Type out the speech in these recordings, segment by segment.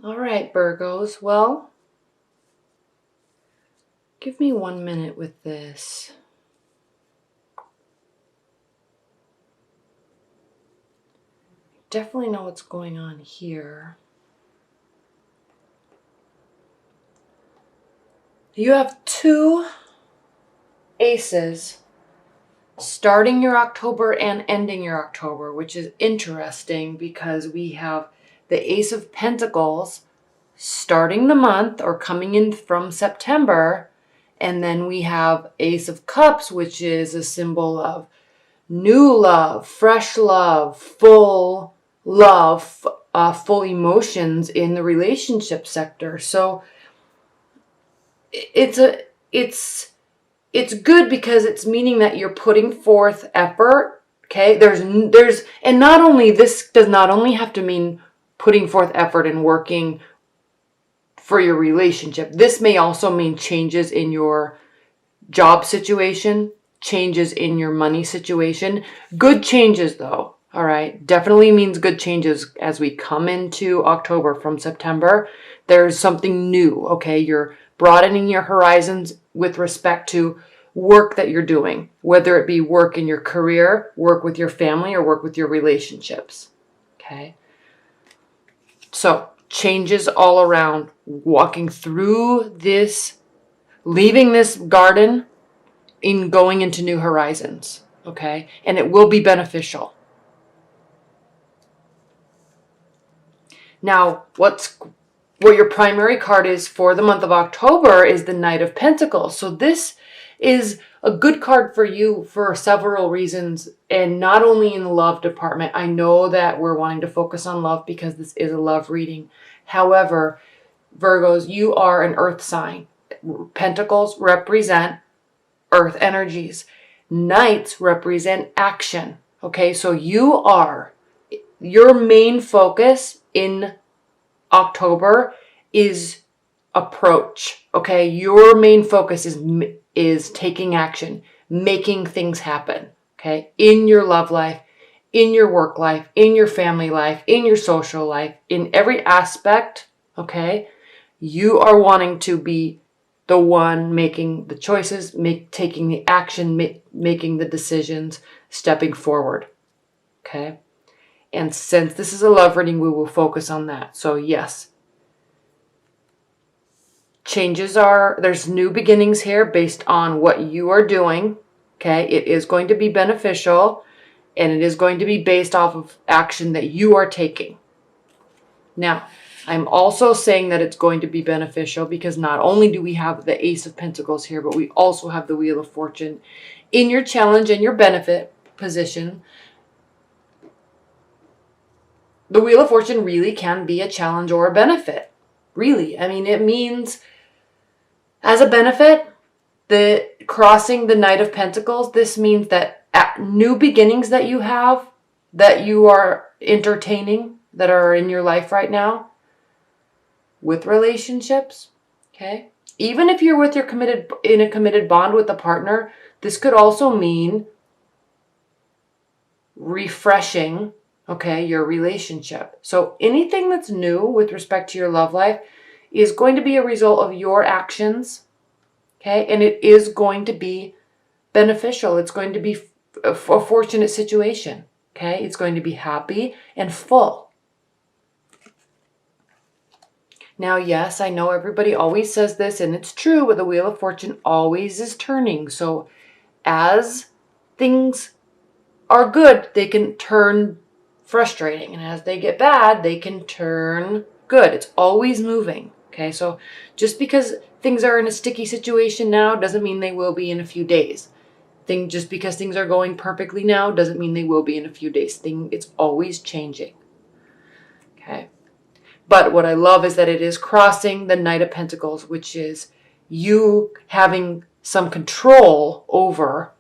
All right, Virgos. Well, give me 1 minute with this. Definitely know what's going on here. You have 2 aces starting your October and ending your October, which is interesting because we have the Ace of Pentacles starting the month or coming in from September, and then we have Ace of Cups, which is a symbol of new love, fresh love, full love, full emotions in the relationship sector. So it's good because it's meaning that you're putting forth effort. Okay, and not only this does not only have to mean putting forth effort and working for your relationship. This may also mean changes in your job situation, changes in your money situation. Good changes though. All right. Definitely means good changes as we come into October from September. There's something new. Okay. You're broadening your horizons with respect to work that you're doing, whether it be work in your career, work with your family, or work with your relationships. Okay. So changes all around, walking through this, leaving this garden in going into new horizons. Okay. And it will be beneficial. Now, what your primary card is for the month of October is the Knight of Pentacles. So this is a good card for you for several reasons, and not only in the love department. I know that we're wanting to focus on love because this is a love reading. However, Virgos, you are an earth sign. Pentacles represent earth energies. Knights represent action. Okay, so your main focus in October is approach. Okay, your main focus is taking action, making things happen. Okay, in your love life, in your work life, in your family life, in your social life, in every aspect. Okay, you are wanting to be the one making the choices, taking the action, making the decisions, stepping forward. Okay. And since this is a love reading, we will focus on that. So yes, there's new beginnings here based on what you are doing. Okay. It is going to be beneficial, and it is going to be based off of action that you are taking. Now, I'm also saying that it's going to be beneficial because not only do we have the Ace of Pentacles here, but we also have the Wheel of Fortune in your challenge and your benefit position. The Wheel of Fortune really can be a challenge or a benefit. Really. I mean, it means as a benefit, crossing the Knight of Pentacles, this means that new beginnings that you have, that you are entertaining, that are in your life right now, with relationships, okay? Even if you're in a committed bond with a partner, this could also mean refreshing, okay, your relationship. So anything that's new with respect to your love life is going to be a result of your actions, okay? And it is going to be beneficial. It's going to be a fortunate situation, okay? It's going to be happy and full. Now, yes, I know everybody always says this, and it's true, but the Wheel of Fortune always is turning. So as things are good, they can turn frustrating. And as they get bad, they can turn good. It's always moving. Okay, so just because things are in a sticky situation now doesn't mean they will be in a few days. Just because things are going perfectly now doesn't mean they will be in a few days. It's always changing. Okay. But what I love is that it is crossing the Knight of Pentacles, which is you having some control over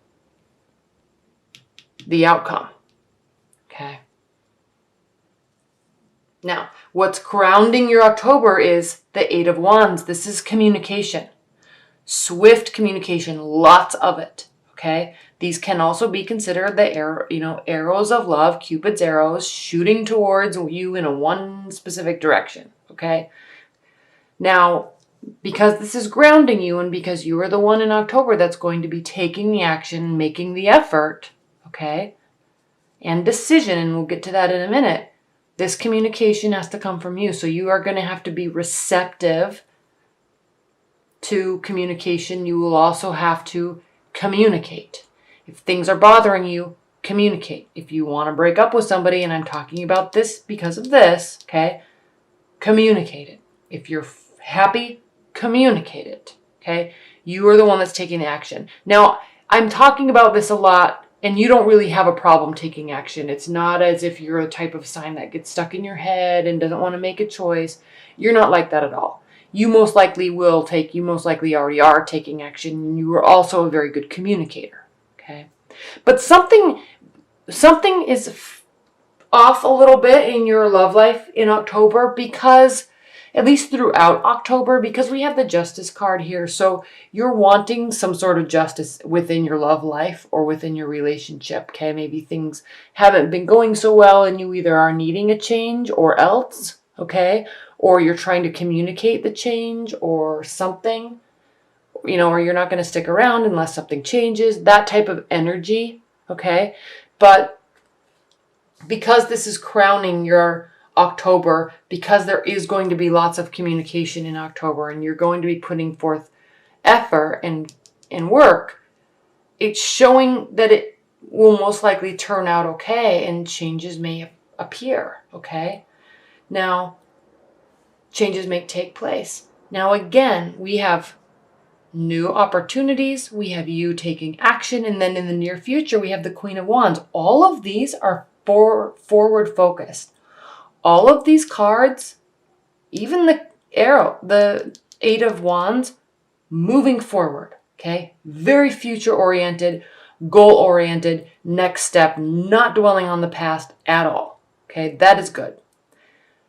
the outcome. Okay. Now, what's grounding your October is the Eight of Wands. This is communication. Swift communication, lots of it. Okay. These can also be considered the arrows of love, Cupid's arrows shooting towards you in a one specific direction. Okay. okay? Now, because this is grounding you and because you are the one in October that's going to be taking the action, making the effort, okay, and decision, and we'll get to that in a minute, this communication has to come from you. So you are going to have to be receptive to communication. You will also have to communicate. If things are bothering you, communicate. If you want to break up with somebody, and I'm talking about this because of this, okay, communicate it. If you're happy, communicate it, okay? You are the one that's taking the action. Now, I'm talking about this a lot, and you don't really have a problem taking action. It's not as if you're a type of sign that gets stuck in your head and doesn't want to make a choice. You're not like that at all. You most likely already are taking action. You are also a very good communicator, okay? But something is off a little bit in your love life in October, because at least throughout October, because we have the Justice card here. So you're wanting some sort of justice within your love life or within your relationship, okay? Maybe things haven't been going so well and you either are needing a change or else, okay? Or you're trying to communicate the change or something, or you're not going to stick around unless something changes, that type of energy, okay? But because this is crowning your October, because there is going to be lots of communication in October and you're going to be putting forth effort and work, it's showing that it will most likely turn out okay and changes may appear, okay? Now, changes may take place. Now, again, we have new opportunities, we have you taking action, and then in the near future, we have the Queen of Wands. All of these are forward focused. All of these cards, even the arrow, the Eight of Wands, moving forward, okay? Very future oriented, goal oriented, next step, not dwelling on the past at all, okay? That is good.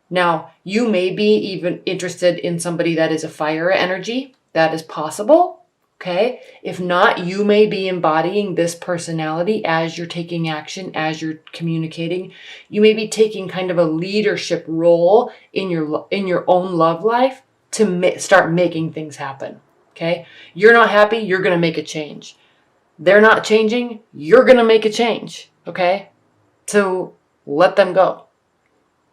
Now, you may be even interested in somebody that is a fire energy. That is possible, okay? If not, you may be embodying this personality as you're taking action, as you're communicating. You may be taking kind of a leadership role in your own love life to start making things happen, okay? You're not happy, you're going to make a change. They're not changing, you're going to make a change, okay? To let them go,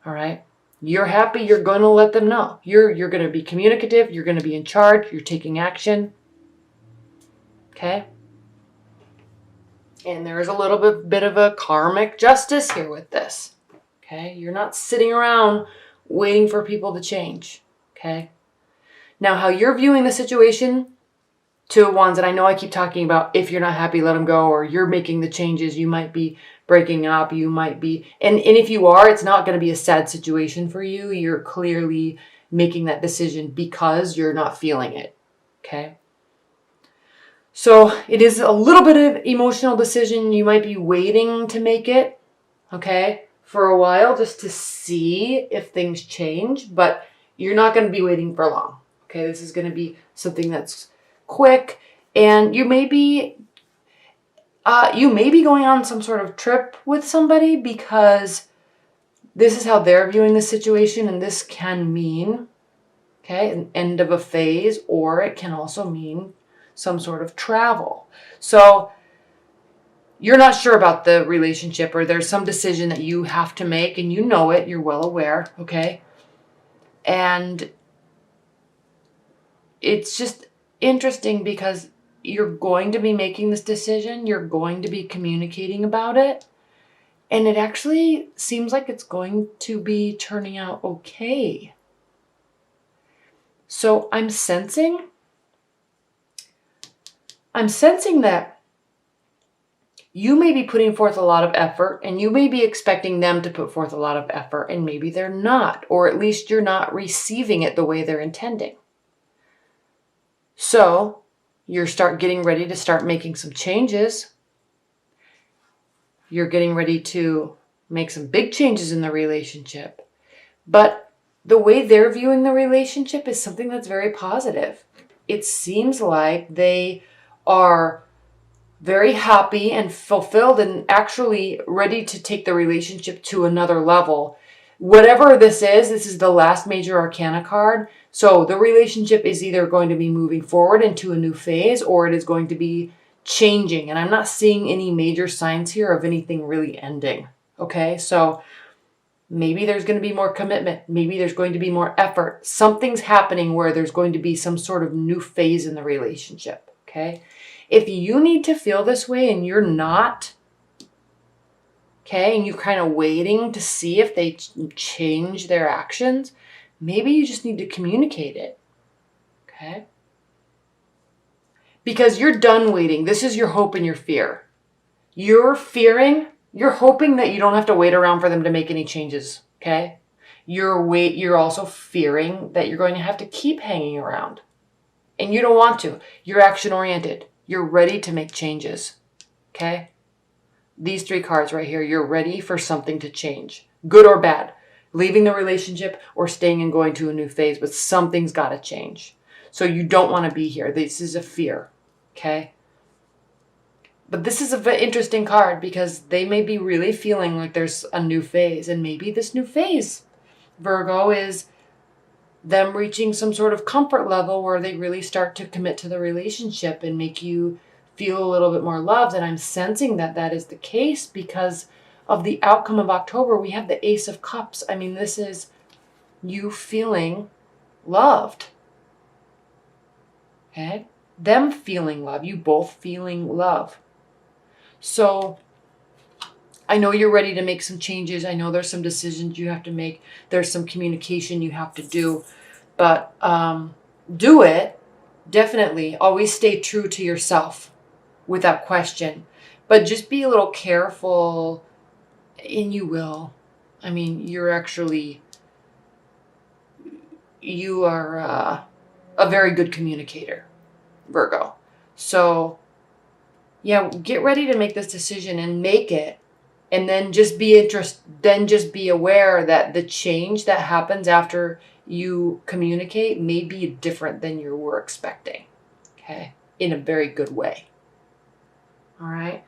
all right? You're happy, you're going to let them know. You're going to be communicative, you're going to be in charge, you're taking action. Okay? And there is a little bit of a karmic justice here with this. Okay? You're not sitting around waiting for people to change. Okay? Now, how you're viewing the situation, Two of Wands, and I know I keep talking about if you're not happy, let them go, or you're making the changes, you might be breaking up, you might be, and if you are, it's not going to be a sad situation for you. You're clearly making that decision because you're not feeling it, okay? So it is a little bit of emotional decision. You might be waiting to make it, okay, for a while just to see if things change, but you're not going to be waiting for long, okay? This is going to be something that's quick, and you may be going on some sort of trip with somebody because this is how they're viewing the situation, and this can mean, okay, an end of a phase, or it can also mean some sort of travel. So you're not sure about the relationship, or there's some decision that you have to make, and you know it, you're well aware, okay? And it's just interesting because you're going to be making this decision, you're going to be communicating about it, and it actually seems like it's going to be turning out okay. So I'm sensing that you may be putting forth a lot of effort, and you may be expecting them to put forth a lot of effort, and maybe they're not, or at least you're not receiving it the way they're intending. So you're getting ready to start making some changes. You're getting ready to make some big changes in the relationship. But the way they're viewing the relationship is something that's very positive. It seems like they are very happy and fulfilled and actually ready to take the relationship to another level. Whatever this is the last major arcana card. So the relationship is either going to be moving forward into a new phase, or it is going to be changing. And I'm not seeing any major signs here of anything really ending. Okay, so maybe there's going to be more commitment. Maybe there's going to be more effort. Something's happening where there's going to be some sort of new phase in the relationship. Okay, if you need to feel this way and you're not, okay, and you're kind of waiting to see if they change their actions, maybe you just need to communicate it, okay? Because you're done waiting. This is your hope and your fear. You're hoping that you don't have to wait around for them to make any changes, okay? You're also fearing that you're going to have to keep hanging around. And you don't want to. You're action-oriented. You're ready to make changes, okay? These 3 cards right here, you're ready for something to change, good or bad, leaving the relationship or staying and going to a new phase, but something's got to change. So you don't want to be here. This is a fear, okay? But this is an interesting card because they may be really feeling like there's a new phase, and maybe this new phase, Virgo, is them reaching some sort of comfort level where they really start to commit to the relationship and make you feel a little bit more loved. And I'm sensing that that is the case because of the outcome of October. We have the Ace of Cups. I mean, this is you feeling loved. Okay? Them feeling love. You both feeling love. So I know you're ready to make some changes. I know there's some decisions you have to make. There's some communication you have to do. But do it. Definitely. Always stay true to yourself without question. But just be a little careful, and you will. I mean, you are a very good communicator, Virgo. So, yeah, get ready to make this decision and make it. And then just be aware that the change that happens after you communicate may be different than you were expecting. Okay? In a very good way. All right?